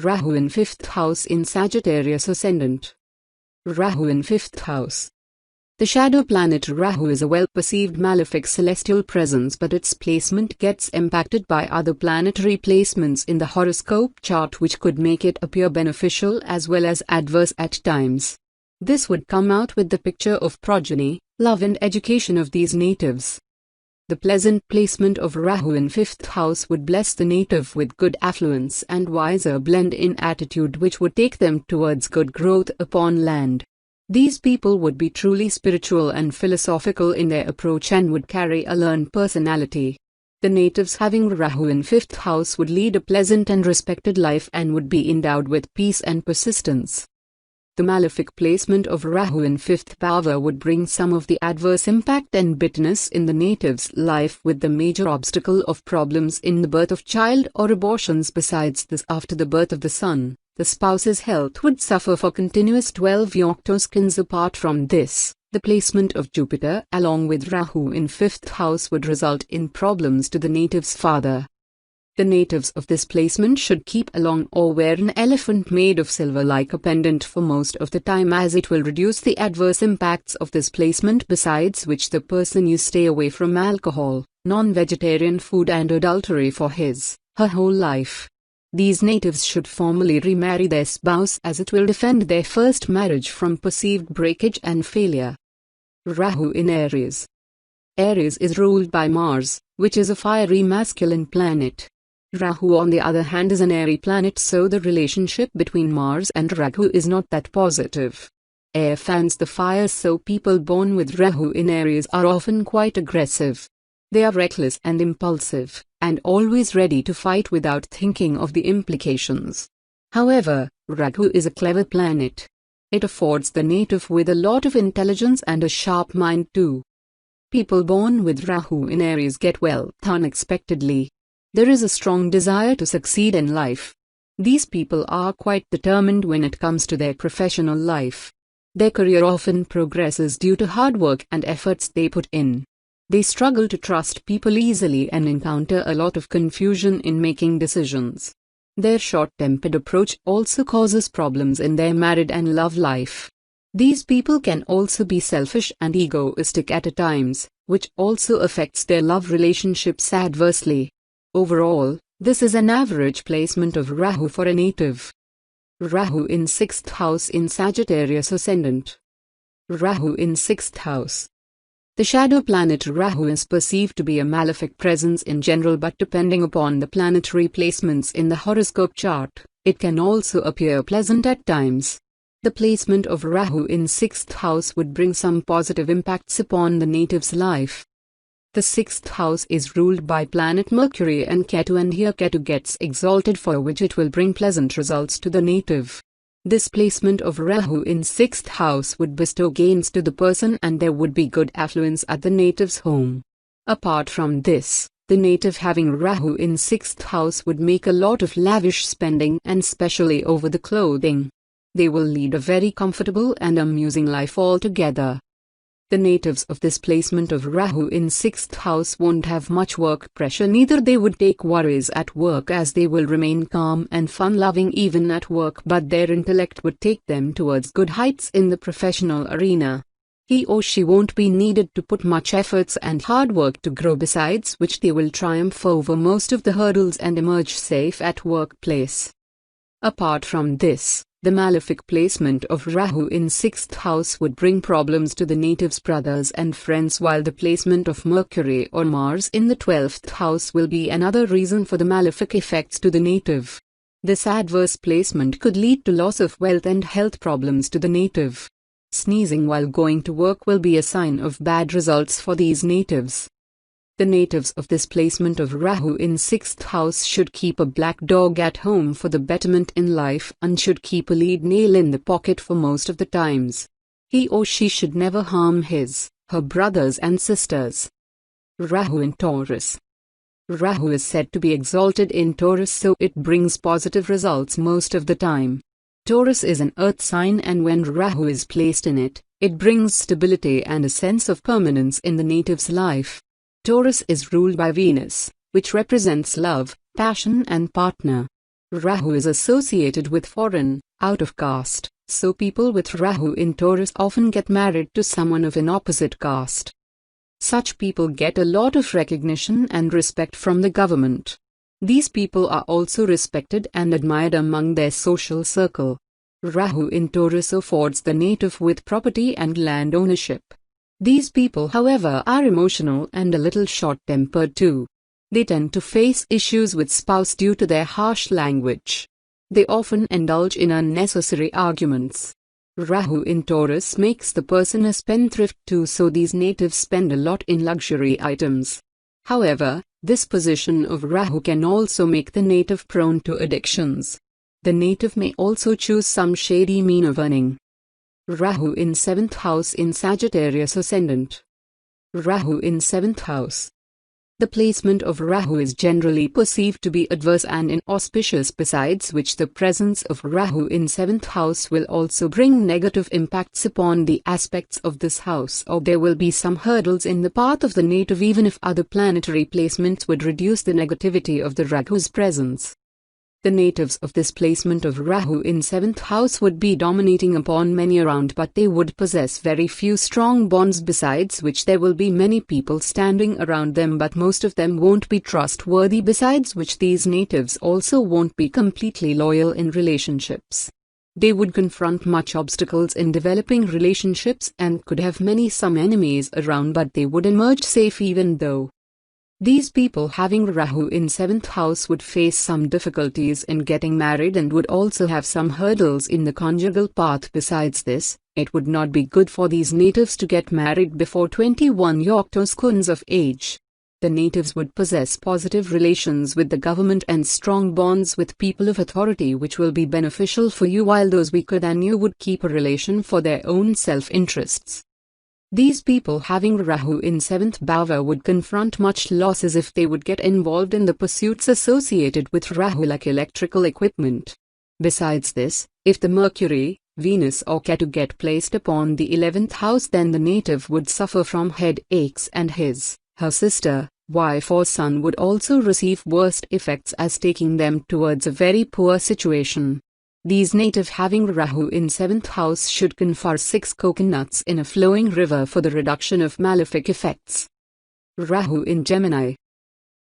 Rahu in 5th house in Sagittarius Ascendant. Rahu in 5th house. The shadow planet Rahu is a well-perceived malefic celestial presence, but its placement gets impacted by other planetary placements in the horoscope chart, which could make it appear beneficial as well as adverse at times. This would come out with the picture of progeny, love and education of these natives. The pleasant placement of Rahu in 5th house would bless the native with good affluence and wiser blend-in attitude, which would take them towards good growth upon land. These people would be truly spiritual and philosophical in their approach and would carry a learned personality. The natives having Rahu in 5th house would lead a pleasant and respected life and would be endowed with peace and persistence. The malefic placement of Rahu in 5th bhava would bring some of the adverse impact and bitterness in the native's life, with the major obstacle of problems in the birth of child or abortions. Besides this, after the birth of the son, the spouse's health would suffer for continuous 12 yoctoskins. Apart from this, the placement of Jupiter along with Rahu in 5th house would result in problems to the native's father. The natives of this placement should keep along or wear an elephant made of silver like a pendant for most of the time, as it will reduce the adverse impacts of this placement, besides which the person you stay away from alcohol, non-vegetarian food and adultery for her whole life. These natives should formally remarry their spouse, as it will defend their first marriage from perceived breakage and failure. Rahu in Aries. Aries is ruled by Mars, which is a fiery masculine planet. Rahu on the other hand is an airy planet, so the relationship between Mars and Rahu is not that positive. Air fans the fire, so people born with Rahu in Aries are often quite aggressive. They are reckless and impulsive, and always ready to fight without thinking of the implications. However, Rahu is a clever planet. It affords the native with a lot of intelligence and a sharp mind too. People born with Rahu in Aries get wealth unexpectedly. There is a strong desire to succeed in life. These people are quite determined when it comes to their professional life. Their career often progresses due to hard work and efforts they put in. They struggle to trust people easily and encounter a lot of confusion in making decisions. Their short-tempered approach also causes problems in their married and love life. These people can also be selfish and egoistic at times, which also affects their love relationships adversely. Overall, this is an average placement of Rahu for a native. Rahu in 6th house in Sagittarius Ascendant. Rahu in 6th house. The shadow planet Rahu is perceived to be a malefic presence in general, but depending upon the planetary placements in the horoscope chart, it can also appear pleasant at times. The placement of Rahu in 6th house would bring some positive impacts upon the native's life. The 6th house is ruled by planet Mercury and Ketu, and here Ketu gets exalted, for which it will bring pleasant results to the native. This placement of Rahu in 6th house would bestow gains to the person, and there would be good affluence at the native's home. Apart from this, the native having Rahu in 6th house would make a lot of lavish spending, and especially over the clothing. They will lead a very comfortable and amusing life altogether. The natives of this placement of Rahu in 6th house won't have much work pressure, neither they would take worries at work, as they will remain calm and fun-loving even at work, but their intellect would take them towards good heights in the professional arena. He or she won't be needed to put much efforts and hard work to grow, besides which they will triumph over most of the hurdles and emerge safe at workplace. Apart from this, the malefic placement of Rahu in 6th house would bring problems to the native's brothers and friends, while the placement of Mercury or Mars in the 12th house will be another reason for the malefic effects to the native. This adverse placement could lead to loss of wealth and health problems to the native. Sneezing while going to work will be a sign of bad results for these natives. The natives of this placement of Rahu in 6th house should keep a black dog at home for the betterment in life, and should keep a lead nail in the pocket for most of the times. He or she should never harm her brothers and sisters. Rahu in Taurus. Rahu is said to be exalted in Taurus, so it brings positive results most of the time. Taurus is an earth sign, and when Rahu is placed in it, it brings stability and a sense of permanence in the native's life. Taurus is ruled by Venus, which represents love, passion and partner. Rahu is associated with foreign, out of caste, so people with Rahu in Taurus often get married to someone of an opposite caste. Such people get a lot of recognition and respect from the government. These people are also respected and admired among their social circle. Rahu in Taurus affords the native with property and land ownership. These people, however, are emotional and a little short-tempered too. They tend to face issues with spouse due to their harsh language. They often indulge in unnecessary arguments. Rahu in Taurus makes the person a spendthrift too, so these natives spend a lot in luxury items. However, this position of Rahu can also make the native prone to addictions. The native may also choose some shady mean of earning. Rahu in 7th house in Sagittarius Ascendant. Rahu in 7th house. The placement of Rahu is generally perceived to be adverse and inauspicious, besides which the presence of Rahu in 7th house will also bring negative impacts upon the aspects of this house, or there will be some hurdles in the path of the native even if other planetary placements would reduce the negativity of the Rahu's presence. The natives of this placement of Rahu in 7th house would be dominating upon many around, but they would possess very few strong bonds, besides which there will be many people standing around them, but most of them won't be trustworthy, besides which these natives also won't be completely loyal in relationships. They would confront much obstacles in developing relationships and could have some enemies around, but they would emerge safe even though. These people having Rahu in 7th house would face some difficulties in getting married and would also have some hurdles in the conjugal path. Besides this, it would not be good for these natives to get married before 21 years of age. The natives would possess positive relations with the government and strong bonds with people of authority, which will be beneficial for you, while those weaker than you would keep a relation for their own self-interests. These people having Rahu in 7th bhava would confront much losses if they would get involved in the pursuits associated with Rahu, like electrical equipment. Besides this, if the Mercury, Venus or Ketu get placed upon the 11th house, then the native would suffer from headaches and her sister, wife or son would also receive worst effects, as taking them towards a very poor situation. These native having Rahu in 7th house should confer 6 coconuts in a flowing river for the reduction of malefic effects. Rahu in Gemini.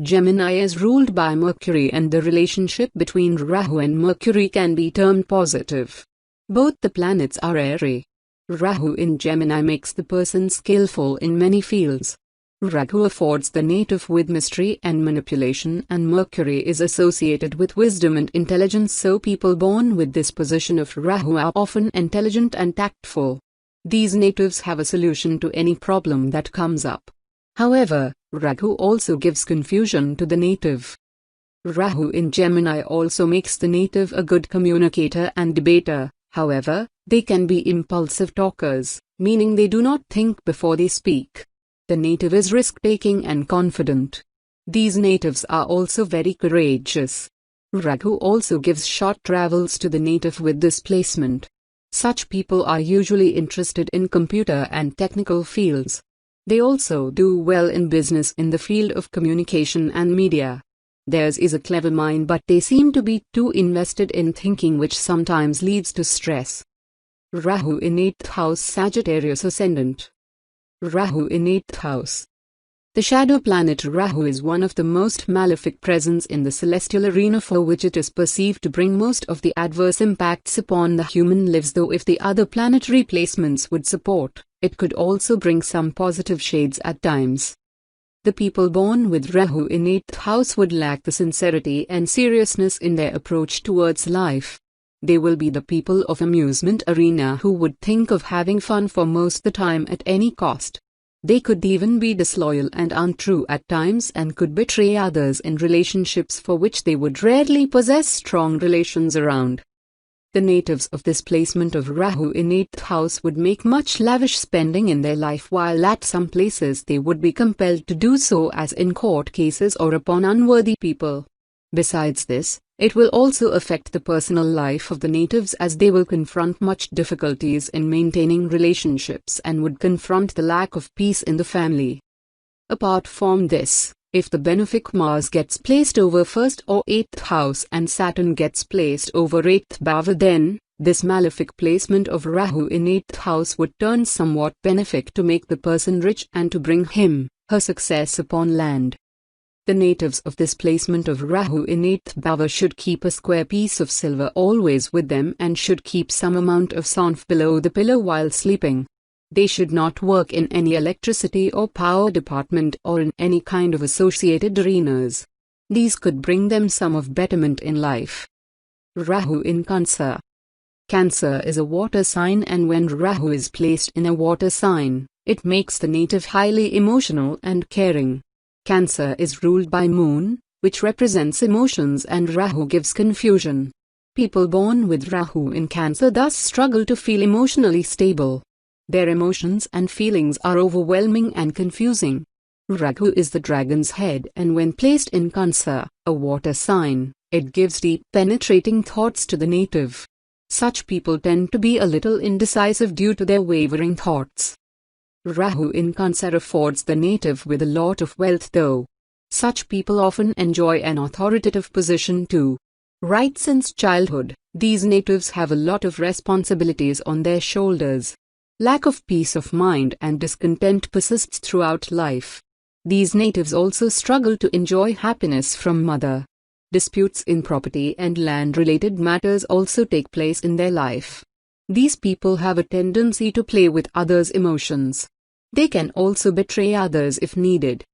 Gemini is ruled by Mercury, and the relationship between Rahu and Mercury can be termed positive. Both the planets are airy. Rahu in Gemini makes the person skillful in many fields. Rahu affords the native with mystery and manipulation, and Mercury is associated with wisdom and intelligence, so people born with this position of Rahu are often intelligent and tactful. These natives have a solution to any problem that comes up. However, Rahu also gives confusion to the native. Rahu in Gemini also makes the native a good communicator and debater. However, they can be impulsive talkers, meaning they do not think before they speak. The native is risk-taking and confident. These natives are also very courageous. Rahu also gives short travels to the native with this placement. Such people are usually interested in computer and technical fields. They also do well in business in the field of communication and media. Theirs is a clever mind, but they seem to be too invested in thinking, which sometimes leads to stress. Rahu in 8th house Sagittarius Ascendant. Rahu in 8th house. The shadow planet Rahu is one of the most malefic presence in the celestial arena, for which it is perceived to bring most of the adverse impacts upon the human lives, though if the other planetary placements would support, it could also bring some positive shades at times. The people born with Rahu in 8th house would lack the sincerity and seriousness in their approach towards life. They will be the people of amusement arena who would think of having fun for most the time at any cost. They could even be disloyal and untrue at times, and could betray others in relationships for which they would rarely possess strong relations around. The natives of this placement of Rahu in 8th house would make much lavish spending in their life, while at some places they would be compelled to do so, as in court cases or upon unworthy people. Besides this, it will also affect the personal life of the natives, as they will confront much difficulties in maintaining relationships and would confront the lack of peace in the family. Apart from this, If the benefic Mars gets placed over 1st or 8th house and Saturn gets placed over 8th bhava, then this malefic placement of Rahu in 8th house would turn somewhat benefic to make the person rich and to bring him/her success upon land. The natives of this placement of Rahu in 8th bhava should keep a square piece of silver always with them and should keep some amount of saunf below the pillow while sleeping. They should not work in any electricity or power department or in any kind of associated arenas. These could bring them some of betterment in life. Rahu in Cancer. Cancer is a water sign, and when Rahu is placed in a water sign, it makes the native highly emotional and caring. Cancer is ruled by Moon, which represents emotions, and Rahu gives confusion. People born with Rahu in Cancer thus struggle to feel emotionally stable. Their emotions and feelings are overwhelming and confusing. Rahu is the dragon's head, and when placed in Cancer, a water sign, it gives deep penetrating thoughts to the native. Such people tend to be a little indecisive due to their wavering thoughts. Rahu in Cancer affords the native with a lot of wealth, though. Such people often enjoy an authoritative position too. Right since childhood, these natives have a lot of responsibilities on their shoulders. Lack of peace of mind and discontent persists throughout life. These natives also struggle to enjoy happiness from mother. Disputes in property and land-related matters also take place in their life. These people have a tendency to play with others' emotions. They can also betray others if needed.